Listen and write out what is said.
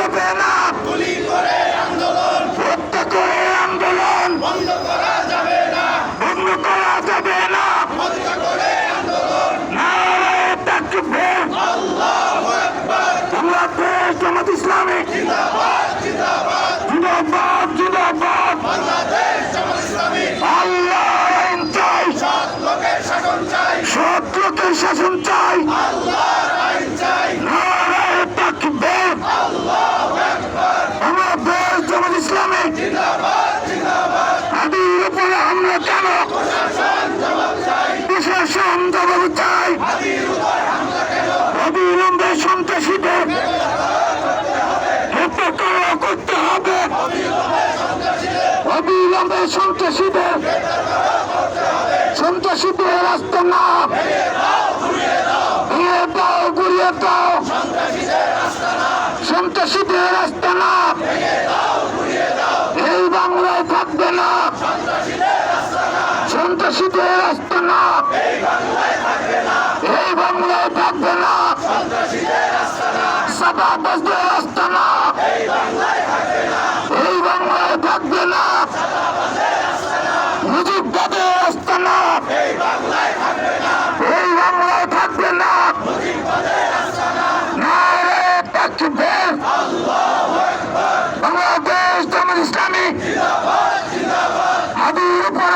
যাবে না, গুলি করে আন্দোলন হত্যা করে আন্দোলন বন্ধ করা যাবে না, বন্ধ করা যাবে না। হত্যা করে আন্দোলন। নারায়ে তাকবীর, আল্লাহু আকবার, বাংলাদেশ জামাত ইসলামী জিন্দাবাদ জিন্দাবাদ, জিন্দাবাদ জিন্দাবাদ। বাংলাদেশ জামাত ইসলামী। আল্লাহর আইন চাই, সৎ লোকের শাসন চাই, সৎ লোকের শাসন চাই। আল্লাহর আইন চাই। নারায়ে তাকবীর, আল্লাহু আকবার, বাংলাদেশ জামাত ইসলামী জিন্দাবাদ জিন্দাবাদ, হাদির উপরে হামলা কেন? প্রশাসন জবাব চাই, প্রশাসন জবাব চাই। হাদির উপর হামলা কেন? অবিলম্বে সন্ত্রাসীদের হত্যা করতে হবে, অবিলম্বে সন্ত্রাসীদের সন্ত্রাসীদের রাস্তা না ভেঙে দাও, গুড়িয়ে দাও, সন্ত্রাসীদের রাস্তা না এই বাংলায় থাকবে না, সন্ত্রাসীদের রাস্তা না এই বাংলায় থাকবে না, সাদাবাজদের রাস্তা না এই বাংলায় থাকবে না, মুজিববাদের রাস্তা না এই বাংলায় থাকবে না। নারায়ে তাকবীর, বাংলাদেশ জামাত ইসলামী হাদির উপর